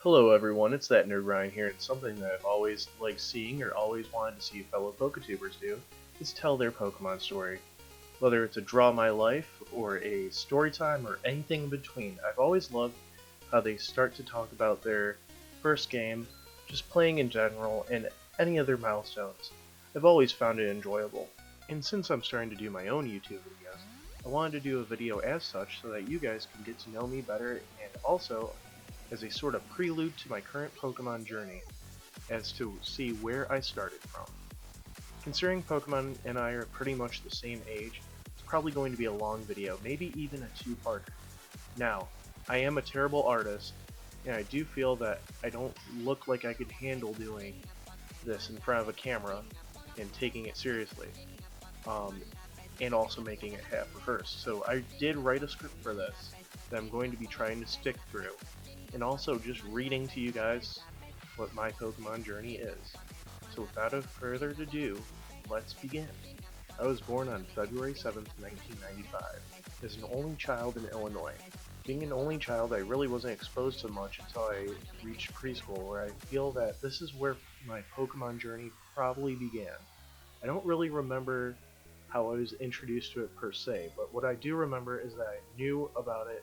Hello everyone, it's that nerd Ryan here, and something that I've always liked seeing or always wanted to see fellow Poketubers do is tell their Pokemon story. Whether it's a Draw My Life, or a story time, or anything in between, I've always loved how they start to talk about their first game, just playing in general, and any other milestones. I've always found it enjoyable. And since I'm starting to do my own YouTube videos, I wanted to do a video as such so that you guys can get to know me better and also as a sort of prelude to my current Pokemon journey as to see where I started from. Considering Pokemon and I are pretty much the same age, it's probably going to be a long video, maybe even a two-parter. Now, I am a terrible artist, and I do feel that I don't look like I could handle doing this in front of a camera and taking it seriously, um, and also making it half rehearsed. So I did write a script for this that I'm going to be trying to stick through, and also just reading to you guys what my Pokemon journey is. So without further ado, let's begin. I was born on February 7th, 1995, as an only child in Illinois. Being an only child, I really wasn't exposed to much until I reached preschool, where I feel that this is where my Pokemon journey probably began. I don't really remember how I was introduced to it per se, but what I do remember is that I knew about it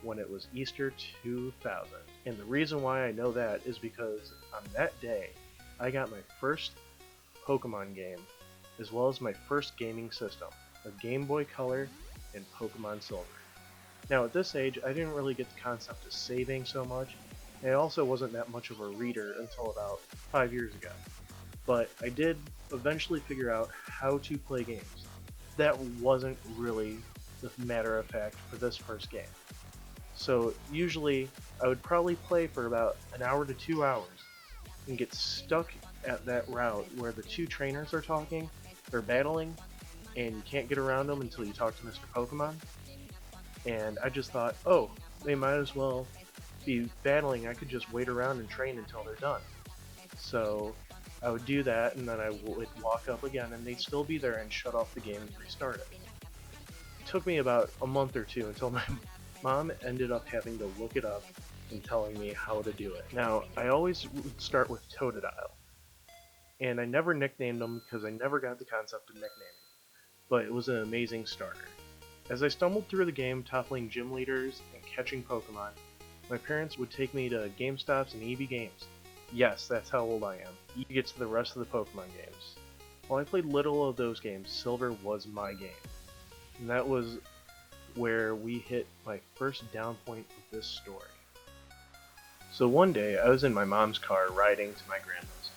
when it was Easter 2000. And the reason why I know that is because on that day, I got my first Pokemon game, as well as my first gaming system, a Game Boy Color and Pokemon Silver. Now at this age, I didn't really get the concept of saving so much, and I also wasn't that much of a reader until about 5 years ago. But I did eventually figure out how to play games. That wasn't really the matter of fact for this first game. So usually I would probably play for about an hour to 2 hours and get stuck at that route where the two trainers are talking or battling and you can't get around them until you talk to Mr. Pokemon. And I just thought, oh, they might as well be battling. I could just wait around and train until they're done. So I would do that, and then I would walk up again, and they'd still be there and shut off the game and restart it. It took me about a month or two until my mom ended up having to look it up and telling me how to do it. Now, I always would start with Totodile, and I never nicknamed him because I never got the concept of nicknaming, but it was an amazing starter. As I stumbled through the game, toppling gym leaders and catching Pokemon, my parents would take me to GameStops and EB Games. Yes, that's how old I am. You get to the rest of the Pokemon games. While I played little of those games, Silver was my game. And that was where we hit my first down point of this story. So one day, I was in my mom's car riding to my grandma's,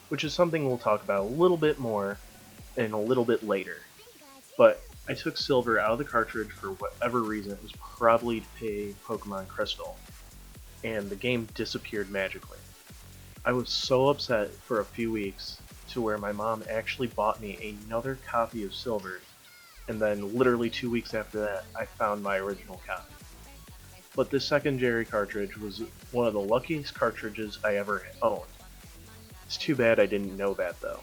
which is something we'll talk about a little bit more and a little bit later. But I took Silver out of the cartridge for whatever reason. It was probably to pay Pokemon Crystal, and the game disappeared magically. I was so upset for a few weeks to where my mom actually bought me another copy of Silver, and then literally 2 weeks after that, I found my original copy. But this secondary cartridge was one of the luckiest cartridges I ever owned. It's too bad I didn't know that though.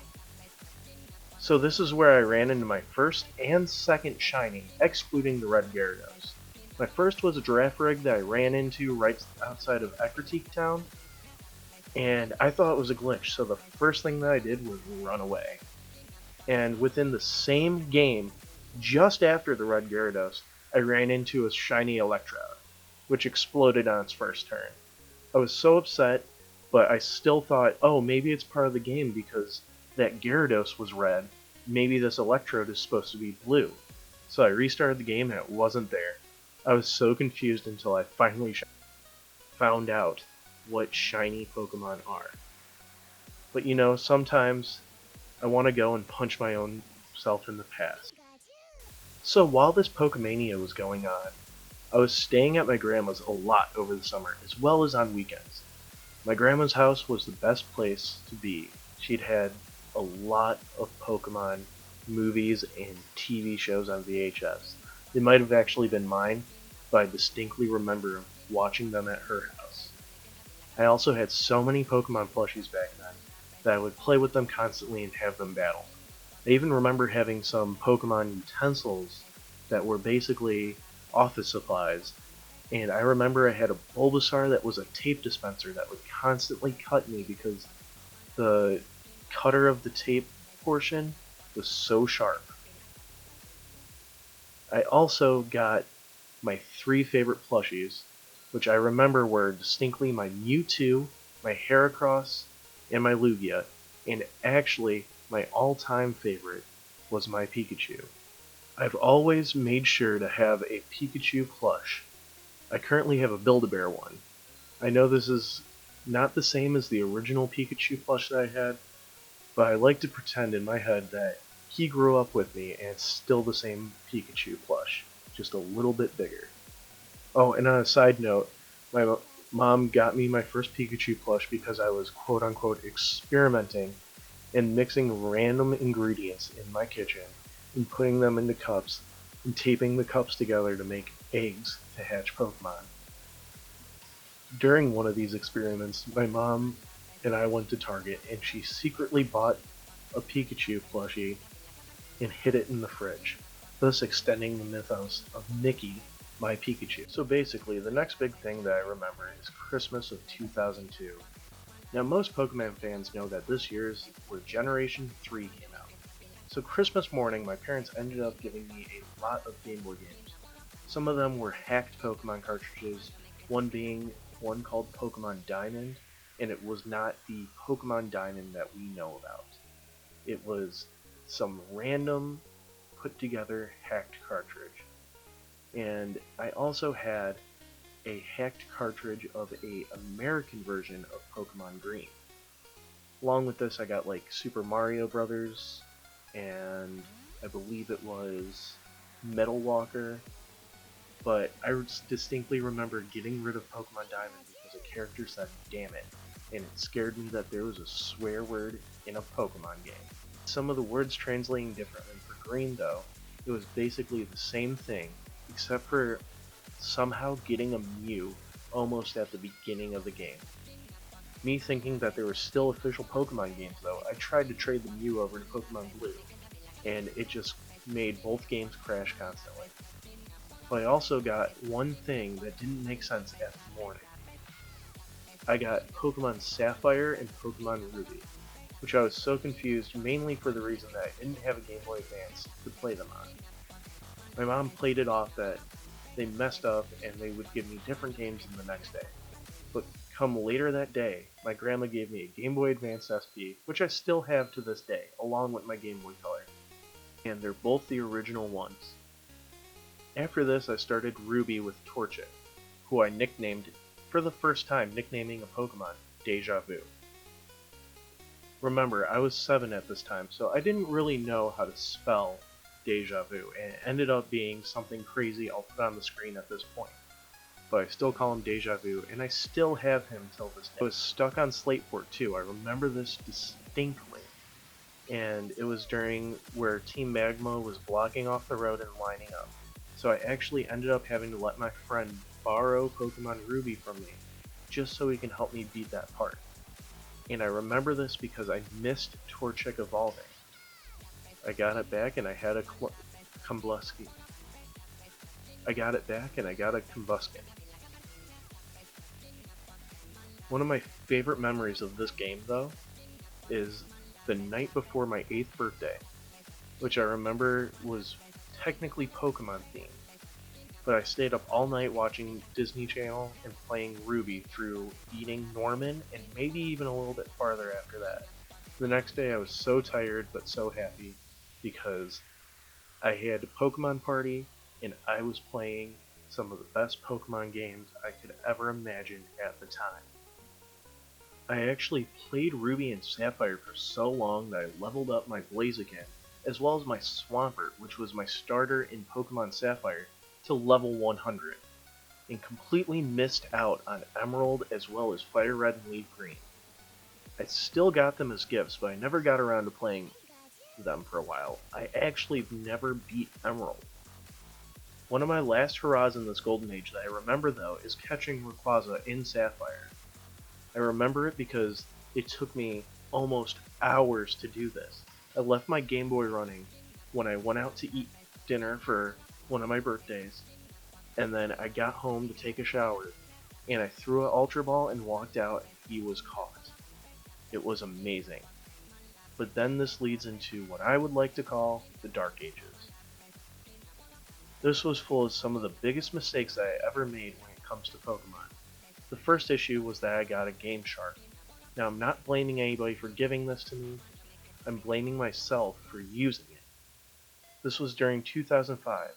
So this is where I ran into my first and second shiny, excluding the red Gyarados. My first was a Girafarig that I ran into right outside of Ecruteak Town, and I thought it was a glitch, so the first thing that I did was run away. And within the same game, just after the red Gyarados, I ran into a shiny Electrode, which exploded on its first turn. I was so upset, but I still thought, oh, maybe it's part of the game because that Gyarados was red. Maybe this Electrode is supposed to be blue. So I restarted the game and it wasn't there. I was so confused until I finally found out what shiny Pokemon are. But you know, sometimes I want to go and punch my own self in the past. So while this Pokemania was going on, I was staying at my grandma's a lot over the summer, as well as on weekends. My grandma's house was the best place to be. She'd had a lot of Pokemon movies and TV shows on VHS. They might have actually been mine, but I distinctly remember watching them at her house. I also had so many Pokemon plushies back then that I would play with them constantly and have them battle. I even remember having some Pokemon utensils that were basically office supplies And I remember I had a Bulbasaur that was a tape dispenser that would constantly cut me because the cutter of the tape portion was so sharp. I also got my three favorite plushies, which I remember were distinctly my Mewtwo, my Heracross, and my Lugia, and actually my all-time favorite was my Pikachu. I've always made sure to have a Pikachu plush. I currently have a Build-A-Bear one. I know this is not the same as the original Pikachu plush that I had, but I like to pretend in my head that he grew up with me and it's still the same Pikachu plush, just a little bit bigger. Oh, and on a side note, my mom got me my first Pikachu plush because I was quote unquote experimenting and mixing random ingredients in my kitchen and putting them into cups and taping the cups together to make eggs to hatch Pokemon. During one of these experiments, my mom and I went to Target and she secretly bought a Pikachu plushie and hid it in the fridge, thus extending the mythos of Mickey, my Pikachu. So basically, the next big thing that I remember is Christmas of 2002. Now, most Pokemon fans know that this year's where Generation 3 came out. So Christmas morning, my parents ended up giving me a lot of Game Boy games. Some of them were hacked Pokemon cartridges, one being one called Pokemon Diamond, and it was not the Pokemon Diamond that we know about. It was some random put together hacked cartridge. And I also had a hacked cartridge of a American version of Pokemon Green. Along with this, I got like Super Mario Brothers, and I believe it was Metal Walker. But I distinctly remember getting rid of Pokemon Diamond because a character said "damn it," and it scared me that there was a swear word in a Pokemon game. Some of the words translating differently. For Green, though, it was basically the same thing, except for somehow getting a Mew almost at the beginning of the game. Me thinking that there were still official Pokemon games, though, I tried to trade the Mew over to Pokemon Blue, and it just made both games crash constantly. But I also got one thing that didn't make sense at the morning. I got Pokemon Sapphire and Pokemon Ruby, which I was so confused mainly for the reason that I didn't have a Game Boy Advance to play them on. My mom played it off that they messed up and they would give me different games in the next day. But come later that day, my grandma gave me a Game Boy Advance SP, which I still have to this day, along with my Game Boy Color. And they're both the original ones. After this, I started Ruby with Torchic, who I nicknamed, for the first time, nicknaming a Pokemon, Deja Vu. Remember, I was 7 at this time, so I didn't really know how to spell Deja Vu, and it ended up being something crazy I'll put on the screen at this point. But I still call him Deja Vu, and I still have him till this day. I was stuck on Slateport too, I remember this distinctly. And it was during where Team Magma was blocking off the road and lining up. So I actually ended up having to let my friend borrow Pokemon Ruby from me, just so he can help me beat that part. And I remember this because I missed Torchic evolving. I got it back and I had a Comblusky. I got it back and I got a Combuskin. One of my favorite memories of this game, though, is the night before my 8th birthday, which I remember was technically Pokemon themed. But I stayed up all night watching Disney Channel and playing Ruby through beating Norman and maybe even a little bit farther after that. The next day I was so tired but so happy because I had a Pokemon party and I was playing some of the best Pokemon games I could ever imagine at the time. I actually played Ruby and Sapphire for so long that I leveled up my Blaziken, as well as my Swampert, which was my starter in Pokemon Sapphire, to level 100, and completely missed out on Emerald as well as Fire Red and Leaf Green. I still got them as gifts, but I never got around to playing them for a while. I actually never beat Emerald. One of my last hurrahs in this golden age that I remember though is catching Rayquaza in Sapphire. I remember it because it took me almost hours to do this. I left my Game Boy running when I went out to eat dinner for one of my birthdays, And then I got home to take a shower, and I threw an Ultra Ball and walked out, and he was caught. It was amazing. But then this leads into what I would like to call the Dark Ages. This was full of some of the biggest mistakes I ever made when it comes to Pokemon. The first issue was that I got a Game Shark. Now I'm not blaming anybody for giving this to me, I'm blaming myself for using it. This was during 2005.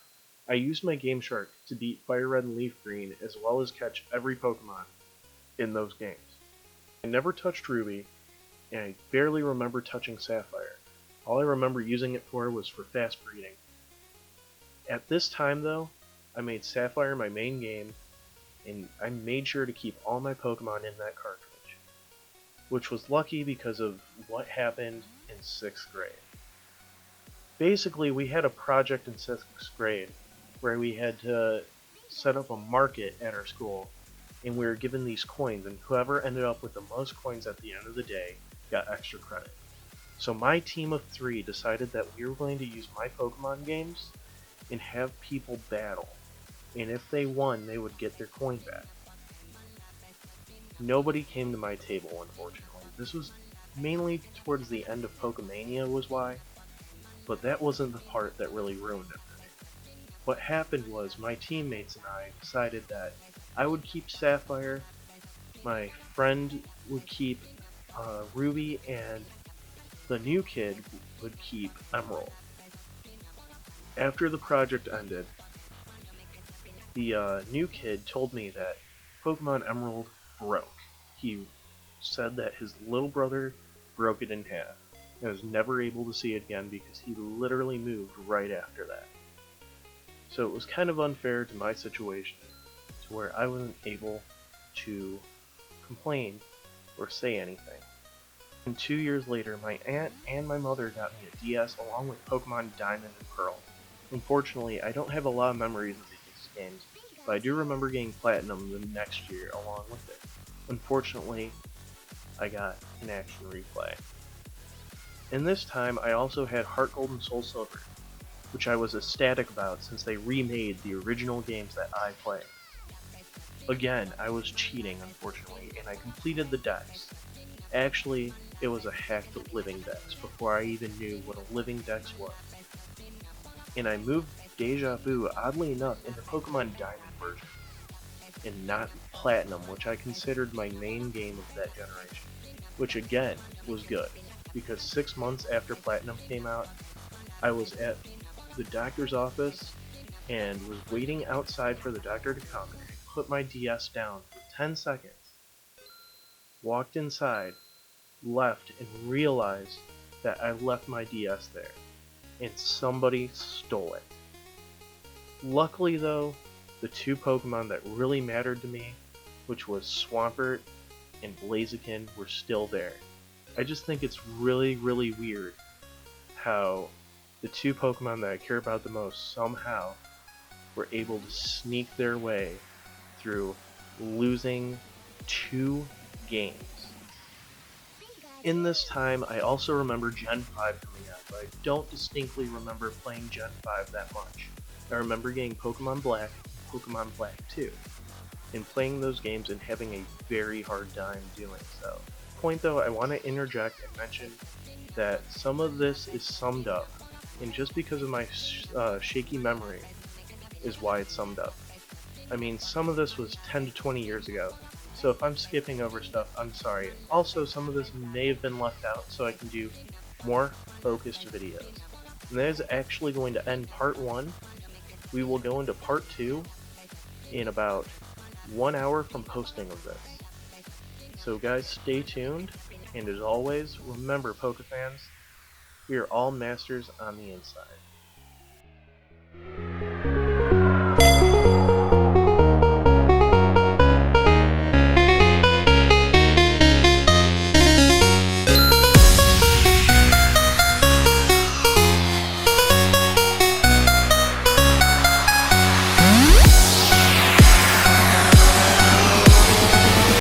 I used my Game Shark to beat Fire Red and Leaf Green as well as catch every Pokemon in those games. I never touched Ruby, and I barely remember touching Sapphire. All I remember using it for was for fast breeding. At this time though, I made Sapphire my main game, and I made sure to keep all my Pokemon in that cartridge, which was lucky because of what happened in 6th grade. Basically, we had a project in 6th grade where we had to set up a market at our school, and we were given these coins, and whoever ended up with the most coins at the end of the day got extra credit. So my team of 3 decided that we were going to use my Pokemon games and have people battle, and if they won, they would get their coin back. Nobody came to my table, unfortunately. This was mainly towards the end of Pokemania was why, but that wasn't the part that really ruined it for me. What happened was my teammates and I decided that I would keep Sapphire, my friend would keep Ruby, and the new kid would keep Emerald. After the project ended, the new kid told me that Pokemon Emerald broke. He said that his little brother broke it in half and was never able to see it again because he literally moved right after that. So it was kind of unfair to my situation, to where I wasn't able to complain or say anything. And 2 years later, my aunt and my mother got me a DS along with Pokemon Diamond and Pearl. Unfortunately, I don't have a lot of memories of these games, but I do remember getting Platinum the next year along with it. Unfortunately, I got an Action Replay. And this time, I also had Heart Gold and Soul Silver, which I was ecstatic about since they remade the original games that I played. Again, I was cheating, unfortunately, and I completed the dex. Actually, it was a hacked living dex before I even knew what a living dex was. And I moved Deja Vu, oddly enough, into Pokemon Diamond version, and not Platinum, which I considered my main game of that generation, which again was good, because 6 months after Platinum came out, I was at the doctor's office and was waiting outside for the doctor to come, and I put my DS down for 10 seconds, walked inside, left, and realized that I left my DS there, and somebody stole it. Luckily though, the 2 Pokemon that really mattered to me, which was Swampert and Blaziken, were still there. I just think it's really, really weird how the 2 Pokemon that I care about the most somehow were able to sneak their way through losing 2 games. In this time, I also remember Gen 5 coming out, but I don't distinctly remember playing Gen 5 that much. I remember getting Pokemon Black and Pokemon Black 2, and playing those games and having a very hard time doing so. Point though, I want to interject and mention that some of this is summed up, and just because of my shaky memory is why it's summed up. I mean, some of this was 10 to 20 years ago, so if I'm skipping over stuff, I'm sorry. Also, some of this may have been left out so I can do more focused videos. And that is actually going to end part 1. We will go into part 2 in about 1 hour from posting of this. So guys, stay tuned, and as always, remember Pokefans, we are all masters on the inside.